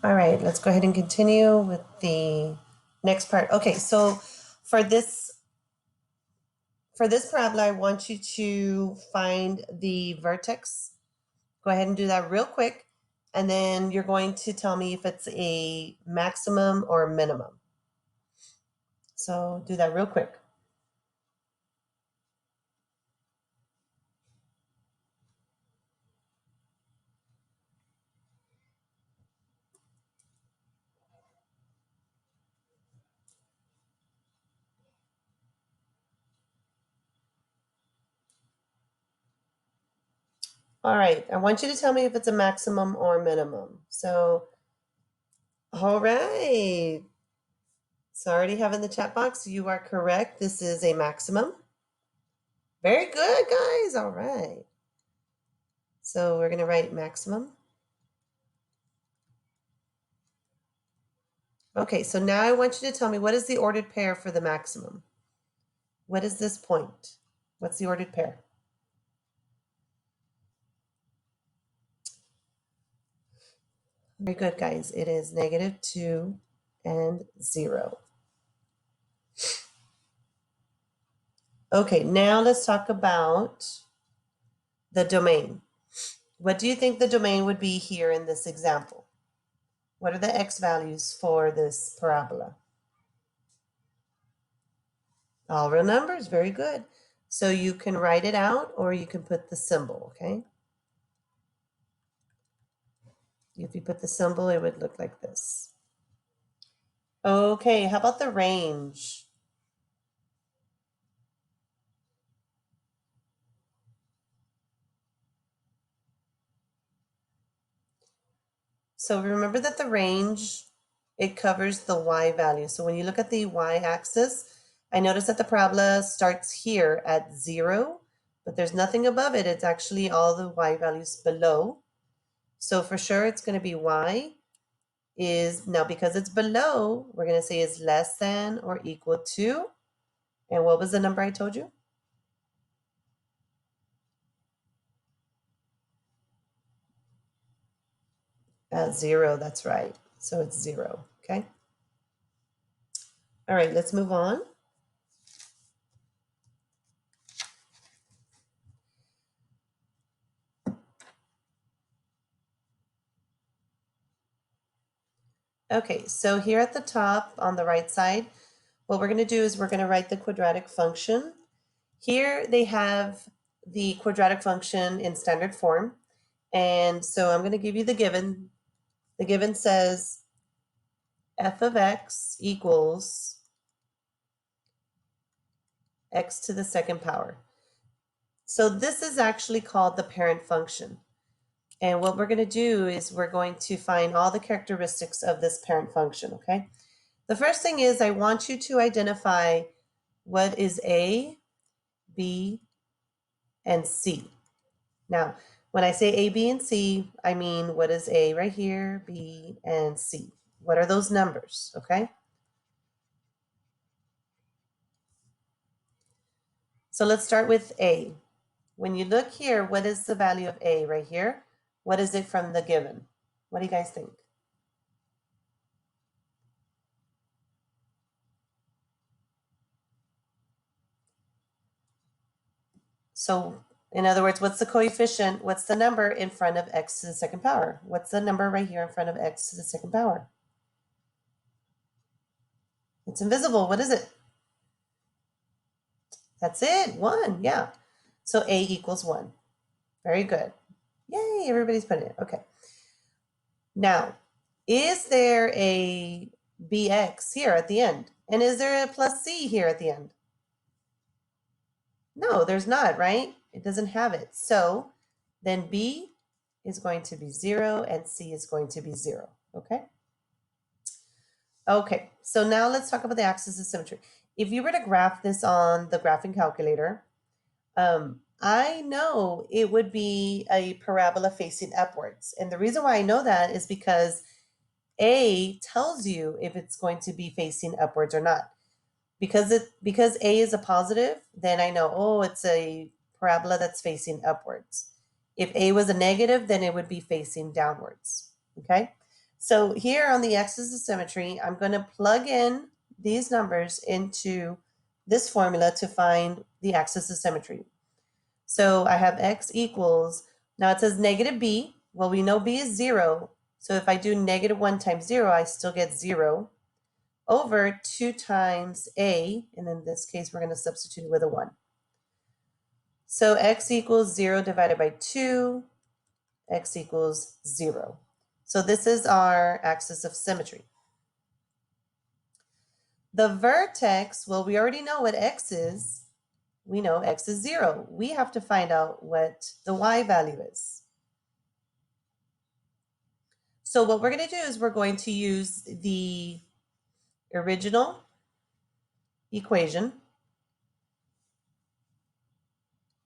All right, let's go ahead and continue with the next part. Okay, so for this parabola, I want you to find the vertex. Go ahead and do that real quick, and then you're going to tell me if it's a maximum or a minimum. So do that real quick. All right, I want you to tell me if it's a maximum or minimum. So, all right. So I already have in the chat box, you are correct. This is a maximum. Very good, guys. All right. So we're going to write maximum. Okay, so now I want you to tell me, what is the ordered pair for the maximum? What is this point? What's the ordered pair? Very good, guys. It is -2 and 0. Okay, now let's talk about the domain. What do you think the domain would be here in this example? What are the x values for this parabola? All real numbers, very good. So you can write it out or you can put the symbol, okay? If you put the symbol, it would look like this. Okay, how about the range? So remember that the range, it covers the y value. So when you look at the y-axis, I notice that the parabola starts here at 0, but there's nothing above it. It's actually all the y values below. So for sure it's going to be y is, now because it's below, we're going to say is less than or equal to, and what was the number I told you? At 0, that's right. So it's 0, okay? All right, let's move on. Okay, so here at the top on the right side, what we're going to do is we're going to write the quadratic function. Here they have the quadratic function in standard form. And so I'm going to give you the given. The given says f of x equals x to the second power. So this is actually called the parent function. And what we're going to do is we're going to find all the characteristics of this parent function, okay? The first thing is I want you to identify what is A, B, and C. Now, when I say A, B, and C, I mean what is A right here, B, and C. What are those numbers, okay? So let's start with A. When you look here, what is the value of A right here? What is it from the given? What do you guys think? So in other words, what's the coefficient? What's the number in front of x to the second power? What's the number right here in front of x to the second power? It's invisible. What is it? That's it. 1. Yeah. So A equals 1. Very good. Yay, everybody's putting it. Okay. Now, is there a bx here at the end? And is there a plus c here at the end? No, there's not, right? It doesn't have it. So then b is going to be 0 and c is going to be 0, okay? Okay, so now let's talk about the axis of symmetry. If you were to graph this on the graphing calculator, I know it would be a parabola facing upwards. And the reason why I know that is because A tells you if it's going to be facing upwards or not. Because A is a positive, then I know, oh, it's a parabola that's facing upwards. If A was a negative, then it would be facing downwards. Okay? So here on the axis of symmetry, I'm going to plug in these numbers into this formula to find the axis of symmetry. So I have x equals, now it says negative b. Well, we know b is 0. So if I do negative 1 times 0, I still get 0 over 2 times a, and in this case, we're going to substitute it with a 1. So x equals 0 divided by 2, x equals 0. So this is our axis of symmetry. The vertex, well, we already know what x is. We know x is 0. We have to find out what the y value is. So what we're going to do is we're going to use the original equation,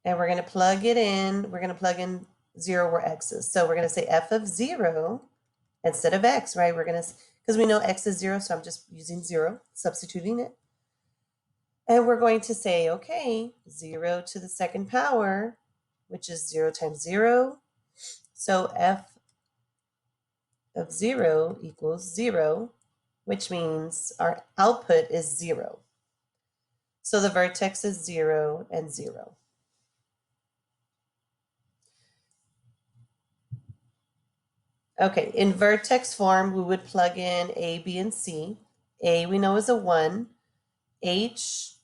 and we're going to plug it in. We're going to plug in 0 where x is. So we're going to say f of 0 instead of x, right? We're going to, because we know x is 0, so I'm just using 0, substituting it. And we're going to say, okay, 0 to the second power, which is 0 times 0. So f of 0 equals 0, which means our output is 0. So the vertex is 0 and 0. Okay, in vertex form, we would plug in A, B, and C. A we know is a 1. H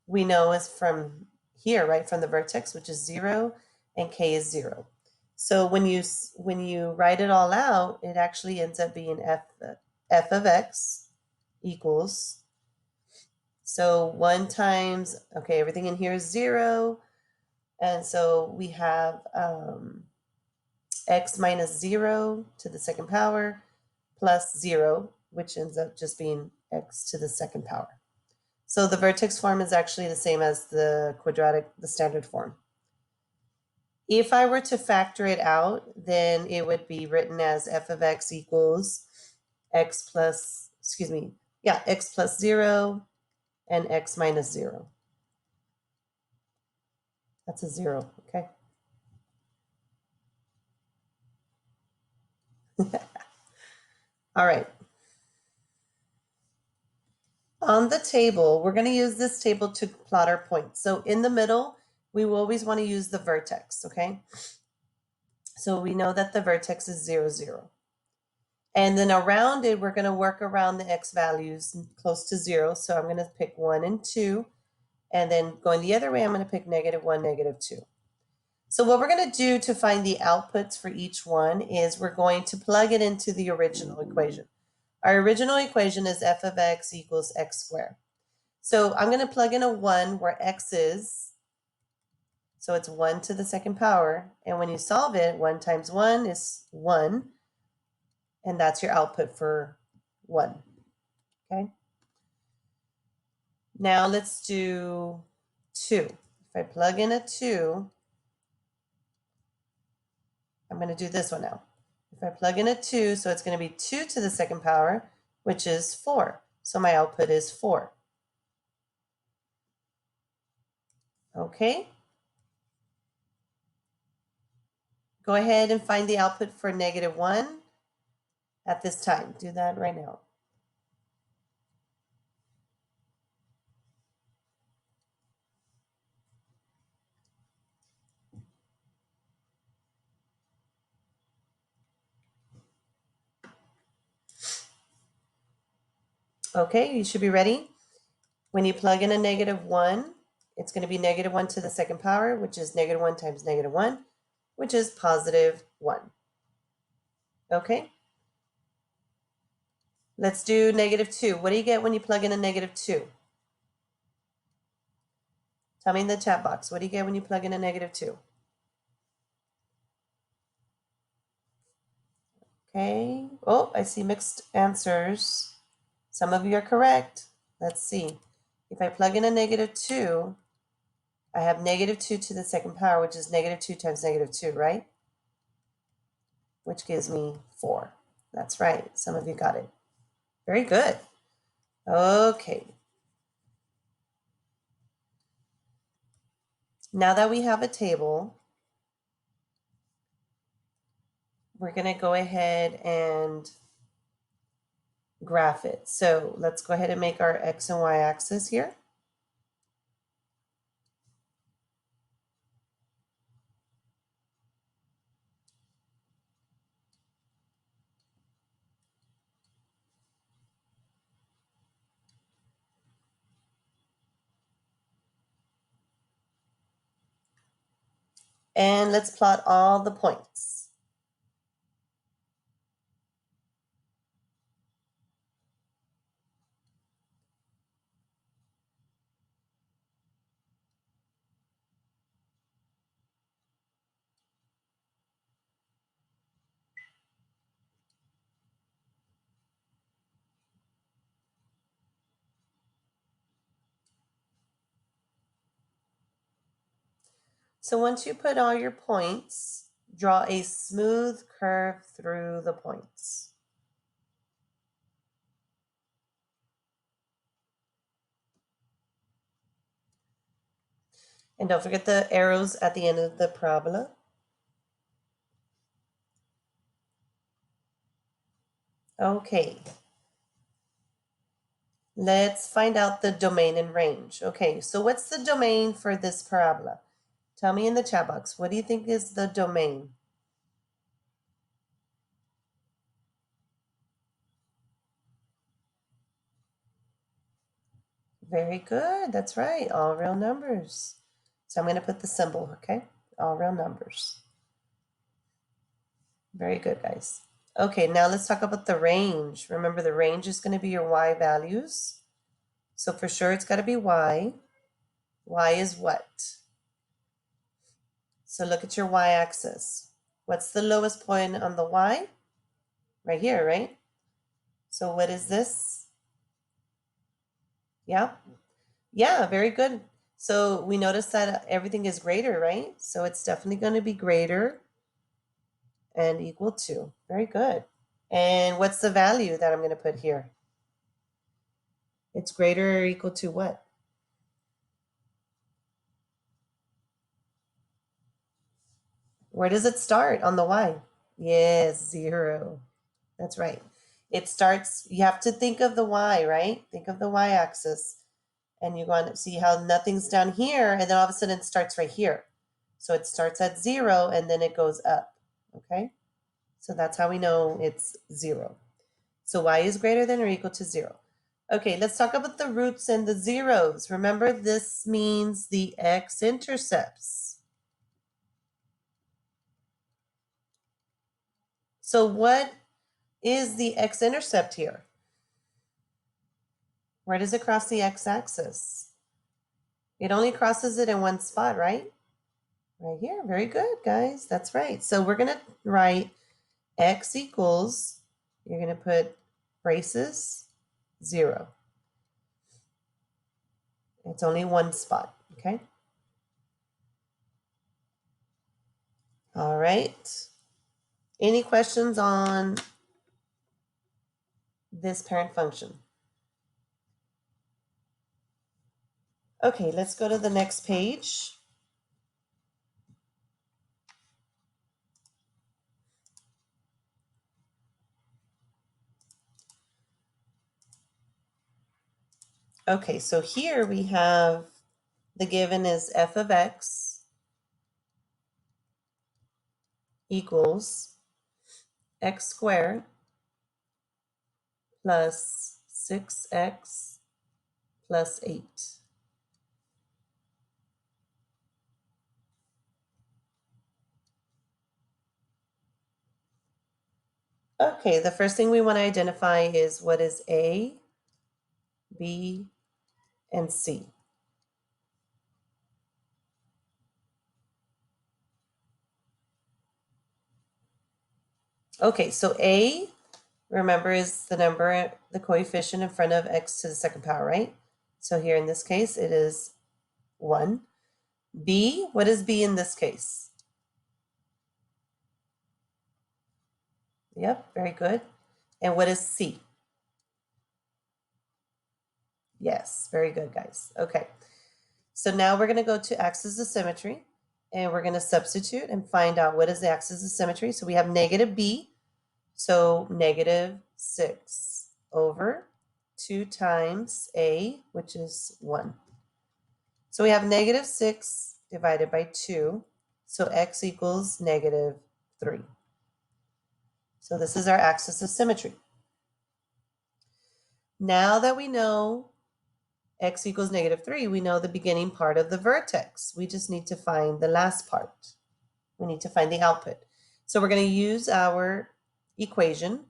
we know is from here, right, from the vertex, which is 0, and K is 0. So when you write it all out, it actually ends up being f of x equals, so 1 times, okay, everything in here is 0, and so we have x minus 0 to the second power plus 0, which ends up just being x to the second power. So the vertex form is actually the same as the standard form. If I were to factor it out, then it would be written as f of x equals x plus 0 and x minus 0. That's a 0, okay? All right. On the table, we're going to use this table to plot our points. So in the middle, we will always want to use the vertex, okay? So we know that the vertex is 0, 0. And then around it, we're going to work around the x values close to 0. So I'm going to pick 1 and 2. And then going the other way, I'm going to pick negative 1, negative 2. So what we're going to do to find the outputs for each one is we're going to plug it into the original equation. Our original equation is f of x equals x squared. So I'm going to plug in a 1 where x is, so it's 1 to the second power. And when you solve it, 1 times 1 is 1. And that's your output for 1. Okay. Now let's do 2. If I plug in a 2, I'm going to do this one now. If I plug in a 2, so it's going to be 2 to the second power, which is 4. So my output is 4. Okay. Go ahead and find the output for negative 1 at this time. Do that right now. Okay, you should be ready. When you plug in a negative 1, it's going to be negative 1 to the second power, which is negative 1 times negative 1, which is positive 1. Okay? Let's do negative 2. What do you get when you plug in a negative 2? Tell me in the chat box. What do you get when you plug in a negative 2? Okay. Oh, I see mixed answers. Some of you are correct. Let's see. If I plug in a negative 2, I have negative 2 to the second power, which is negative 2 times negative 2, right? Which gives me 4. That's right. Some of you got it. Very good. Okay. Now that we have a table, we're going to go ahead and graph it. So let's go ahead and make our X and Y axis here. And let's plot all the points. So once you put all your points, draw a smooth curve through the points. And don't forget the arrows at the end of the parabola. Okay. Let's find out the domain and range. Okay, so what's the domain for this parabola? Tell me in the chat box, what do you think is the domain? Very good, that's right, all real numbers. So I'm going to put the symbol, okay? All real numbers. Very good, guys. Okay, now let's talk about the range. Remember, the range is going to be your y values. So for sure, it's got to be y. Y is what? So look at your y-axis. What's the lowest point on the y? Right here, right? So what is this? Yeah? Yeah, very good. So we notice that everything is greater, right? So it's definitely going to be greater and equal to. Very good. And what's the value that I'm going to put here? It's greater or equal to what? Where does it start on the y? Yes, 0. That's right. It starts, you have to think of the y, right? Think of the y-axis. And you're going to see how nothing's down here, and then all of a sudden it starts right here. So it starts at 0, and then it goes up, okay? So that's how we know it's 0. So y is greater than or equal to 0. Okay, let's talk about the roots and the zeros. Remember, this means the x-intercepts. So what is the x-intercept here? Where does it cross the x-axis? It only crosses it in one spot, right? Right here. Very good, guys. That's right. So we're going to write x equals, you're going to put braces, 0. It's only one spot, okay? All right. Any questions on this parent function? Okay, let's go to the next page. Okay, so here we have the given is f of x equals x squared plus 6x plus 8. Okay, the first thing we want to identify is what is A, B, and C. Okay, so A, remember, is the number, the coefficient in front of x to the second power, right? So here in this case, it is 1. B, what is B in this case? Yep, very good. And what is C? Yes, very good, guys. Okay, so now we're going to go to axis of symmetry, and we're going to substitute and find out what is the axis of symmetry. So we have negative B, so negative 6. over 2 times a, which is 1. So we have negative 6 divided by 2. So x equals negative 3. So this is our axis of symmetry. Now that we know x equals negative 3, we know the beginning part of the vertex. We just need to find the last part. We need to find the output. So we're going to use our equation,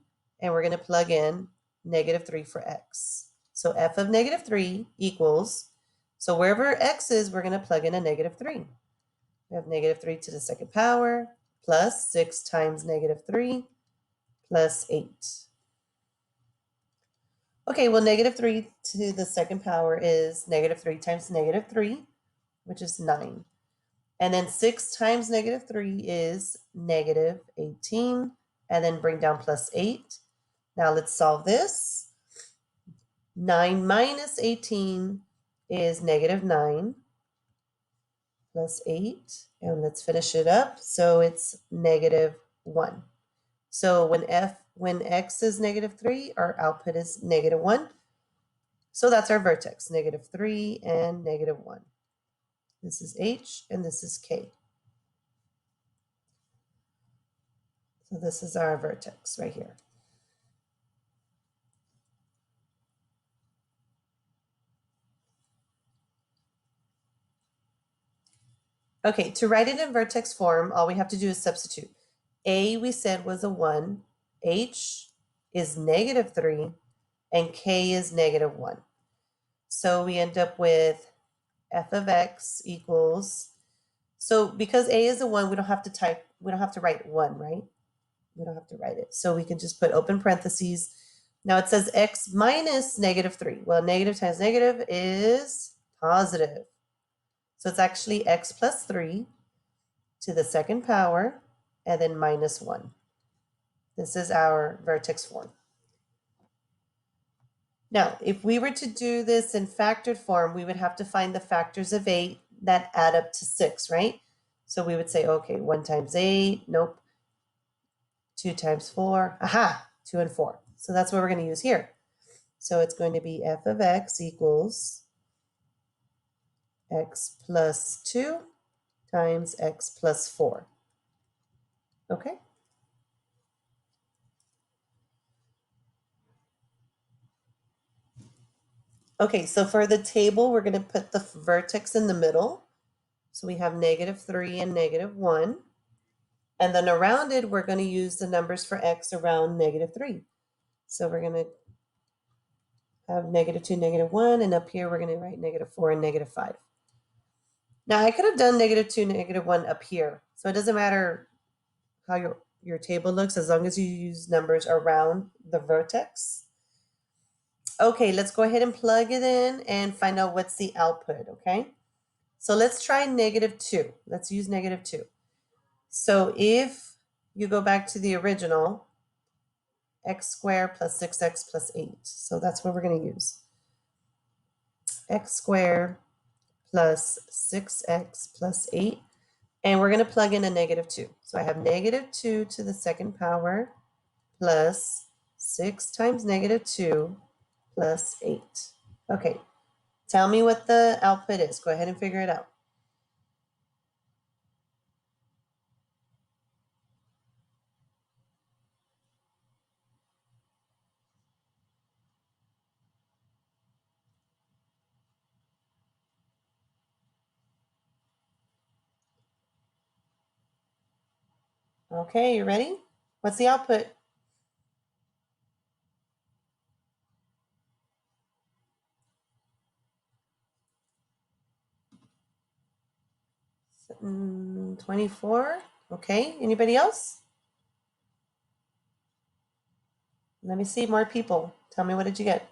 and we're going to plug in negative 3 for x. So f of negative 3 equals, so wherever x is, we're going to plug in a negative 3. We have negative 3 to the second power plus 6 times negative 3 plus 8. Okay, well, negative 3 to the second power is negative 3 times negative 3, which is 9. And then 6 times negative 3 is negative 18. And then bring down plus 8. Now let's solve this. 9 minus 18 is negative 9 plus 8. And let's finish it up. So it's negative 1. So when x is negative 3, our output is negative 1. So that's our vertex, negative 3 and negative 1. This is H and this is K. So this is our vertex right here. Okay, to write it in vertex form, all we have to do is substitute. A, we said, was a 1. H is negative 3. And K is negative 1. So we end up with f of x equals, so because A is a 1, we don't have to write 1, right? We don't have to write it. So we can just put open parentheses. Now it says x minus negative 3. Well, negative times negative is positive. So it's actually x plus 3 to the second power and then minus 1. This is our vertex form. Now, if we were to do this in factored form, we would have to find the factors of 8 that add up to 6, right? So we would say, okay, 1 times 8, nope. 2 times 4, aha, 2 and 4. So that's what we're going to use here. So it's going to be f of x equals x plus 2 times x plus 4. Okay? Okay, so for the table, we're going to put the vertex in the middle. So we have negative 3 and negative 1. And then around it, we're going to use the numbers for x around negative 3. So we're going to have negative 2, negative 1. And up here, we're going to write negative 4 and negative 5. Now, I could have done negative 2, negative 1 up here. So it doesn't matter how your table looks as long as you use numbers around the vertex. Okay, let's go ahead and plug it in and find out what's the output, okay? So let's try negative 2. Let's use negative 2. So if you go back to the original, x squared plus 6x plus 8. So that's what we're going to use. X squared plus 6x plus 8. And we're going to plug in a negative 2. So I have negative 2 to the second power plus 6 times negative 2 plus 8. Okay, tell me what the output is. Go ahead and figure it out. Okay, you ready? What's the output? Mm, 24. Okay, anybody else? Let me see more people. Tell me, what did you get?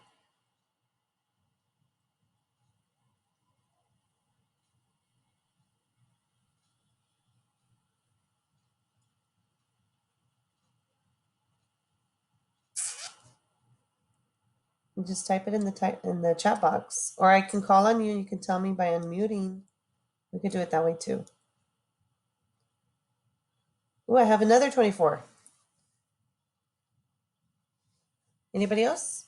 You just type it in the chat box, or I can call on you. You can tell me by unmuting. We could do it that way too. Oh, I have another 24. Anybody else?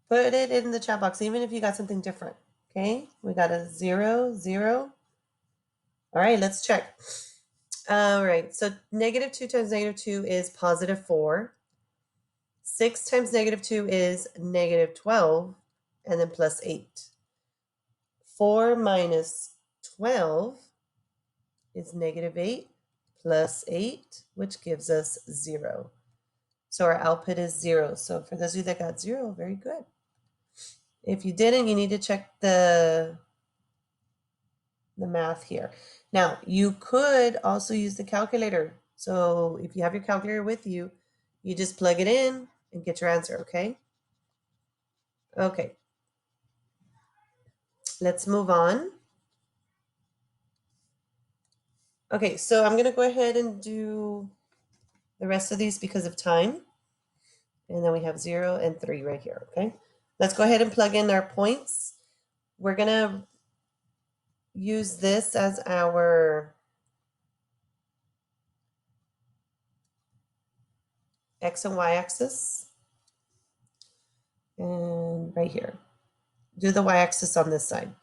Put it in the chat box, even if you got something different. Okay, we got a 0, 0. All right, let's check. All right, so -2 times -2 is +4. 6 times -2 is -12, and then plus 8. 4 minus 12 is -8 plus 8, which gives us 0. So our output is 0. So for those of you that got 0, very good. If you didn't, you need to check the math here. Now, you could also use the calculator. So if you have your calculator with you, you just plug it in and get your answer, okay? Okay. Let's move on. Okay, so I'm going to go ahead and do the rest of these because of time. And then we have 0 and 3 right here, okay? Let's go ahead and plug in our points. We're going to use this as our X and Y axis. And right here. Do the Y axis on this side.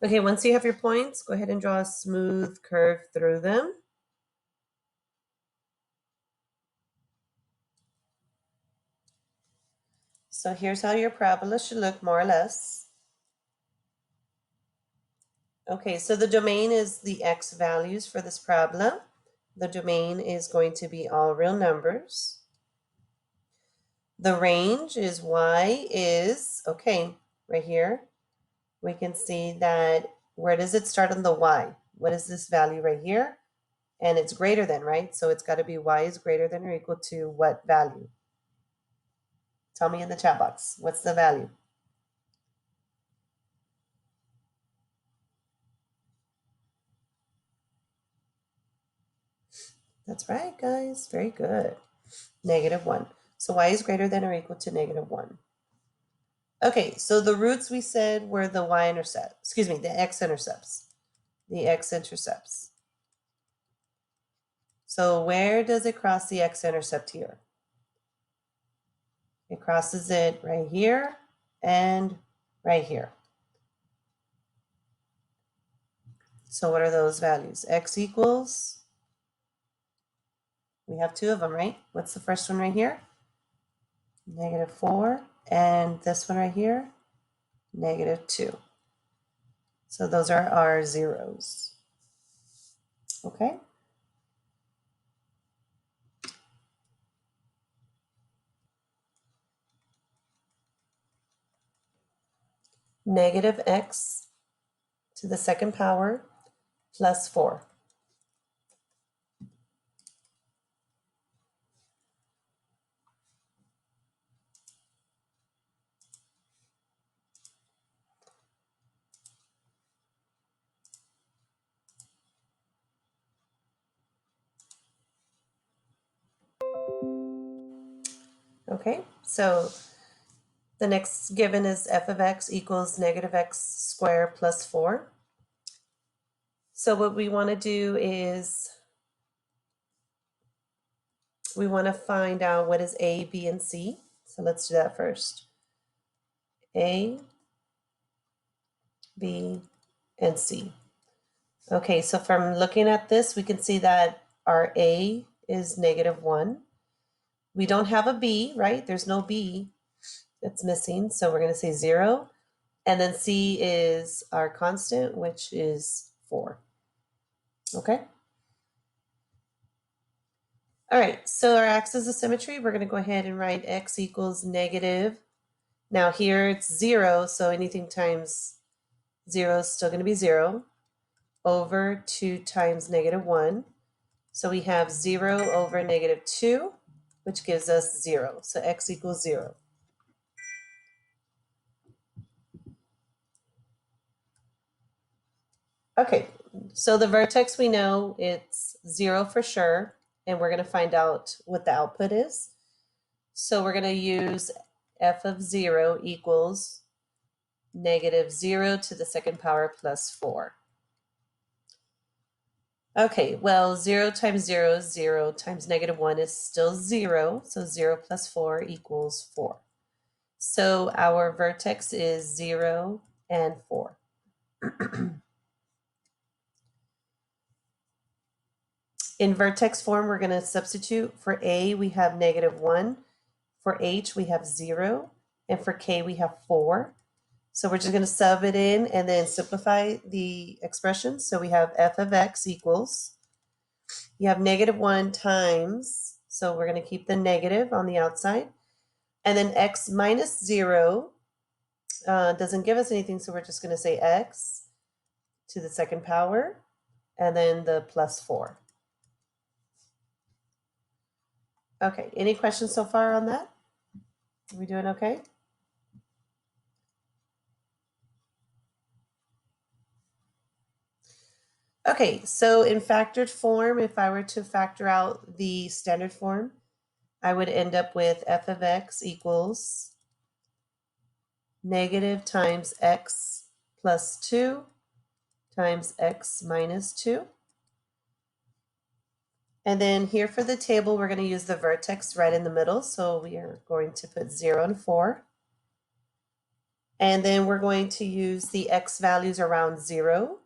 Okay, once you have your points, go ahead and draw a smooth curve through them. So here's how your parabola should look more or less. Okay, so the domain is the X values for this parabola. The domain is going to be all real numbers. The range is Y is, okay, right here, we can see that where does it start on the Y? What is this value right here? And it's greater than, right? So it's got to be Y is greater than or equal to what value? Tell me in the chat box. What's the value? That's right, guys. Very good. -1. So Y is greater than or equal to -1. Okay, so the roots we said were the y-intercept, excuse me, the x-intercepts. The x-intercepts. So where does it cross the x-intercept here? It crosses it right here and right here. So what are those values? X equals, we have two of them, right? What's the first one right here? -4. And this one right here, -2. So those are our zeros. Okay? -x to the second power plus 4. Okay, so the next given is f of x equals -x squared plus 4. So what we want to do is we want to find out what is a, b, and c. So let's do that first. A, b, and c. Okay, so from looking at this, we can see that our a is -1. We don't have a b, right? There's no b that's missing, so we're going to say 0. And then c is our constant, which is 4. Okay? All right, so our axis of symmetry, we're going to go ahead and write x equals negative. Now here it's 0, so anything times 0 is still going to be 0 over 2 times negative 1. So we have 0 over negative 2, which gives us 0. So x equals 0. Okay, so the vertex, we know it's 0 for sure, and we're going to find out what the output is. So we're going to use f of 0 equals negative 0 to the second power plus 4. Okay, well, 0 times 0 is 0 times negative 1 is still 0, so 0 plus 4 equals 4. So our vertex is 0 and 4. In vertex form, we're going to substitute. For A, we have negative 1. For H, we have 0. And for K, we have 4. So we're just going to sub it in and then simplify the expression. So we have f of x equals, you have negative 1 times, so we're going to keep the negative on the outside. And then x minus 0 doesn't give us anything, so we're just going to say x to the second power, and then the plus 4. Okay, any questions so far on that? Are we doing okay? Okay, so in factored form, if I were to factor out the standard form, I would end up with f of x equals negative times x plus 2 times x minus 2. And then here for the table, we're going to use the vertex right in the middle. So we are going to put 0 and 4. And then we're going to use the x values around 0.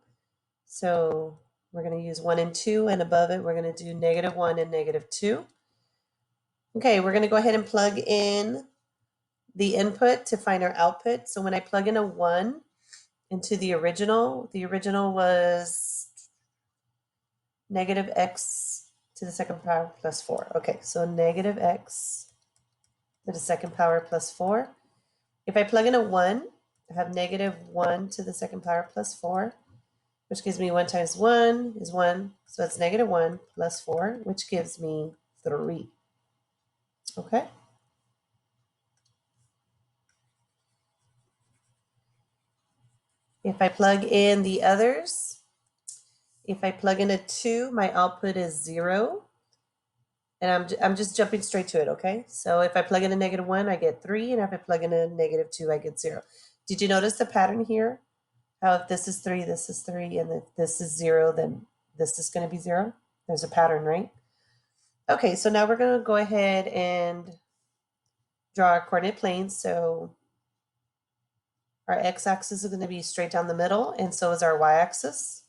So we're going to use 1 and 2, and above it, we're going to do negative 1 and negative 2. Okay, we're going to go ahead and plug in the input to find our output. So when I plug in a 1 into the original was negative x to the second power plus 4. Okay, so negative x to the second power plus 4. If I plug in a 1, I have negative 1 to the second power plus 4, which gives me 1 times 1 is 1. So it's negative 1 plus 4, which gives me 3. Okay. If I plug in the others, if I plug in a 2, my output is 0. And I'm just jumping straight to it, okay? So if I plug in a negative 1, I get 3. And if I plug in a negative 2, I get 0. Did you notice the pattern here? How if this is 3, this is 3, and if this is 0, then this is going to be 0? There's a pattern, right? Okay, so now we're going to go ahead and draw our coordinate planes. So our x-axis is going to be straight down the middle, and so is our y-axis.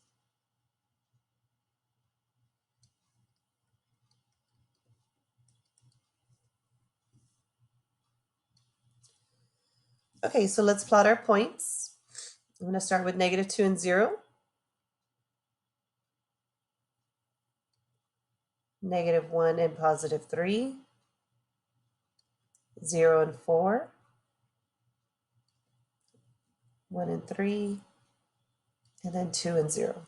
Okay, so let's plot our points. I'm going to start with negative 2 and 0. Negative 1 and positive 3. 0 and 4. 1 and 3. And then 2 and 0.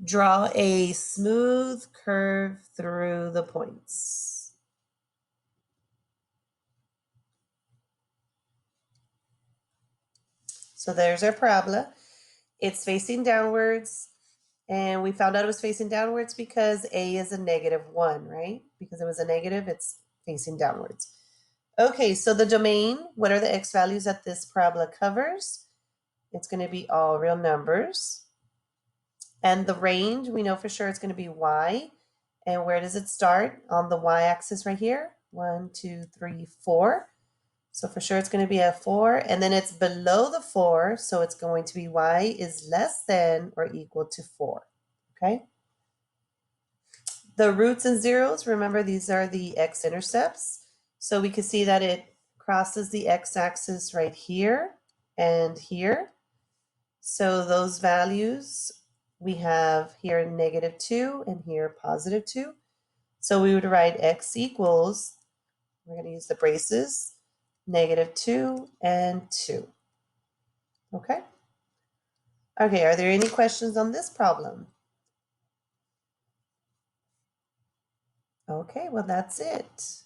Draw a smooth curve through the points. So there's our parabola. It's facing downwards, and we found out it was facing downwards because A is a negative 1, right? Because it was a negative, it's facing downwards. Okay, so the domain, what are the x values that this parabola covers? It's going to be all real numbers. And the range, we know for sure it's going to be y. And where does it start? On the y-axis right here. 1, 2, 3, 4. So for sure it's going to be a 4. And then it's below the 4. So it's going to be y is less than or equal to 4. Okay? The roots and zeros, remember these are the x-intercepts. So we can see that it crosses the x-axis right here and here. So those values, we have here negative 2 and here positive 2. So we would write x equals, we're going to use the braces, negative 2 and 2. Okay? Okay, are there any questions on this problem? Okay, well, that's it.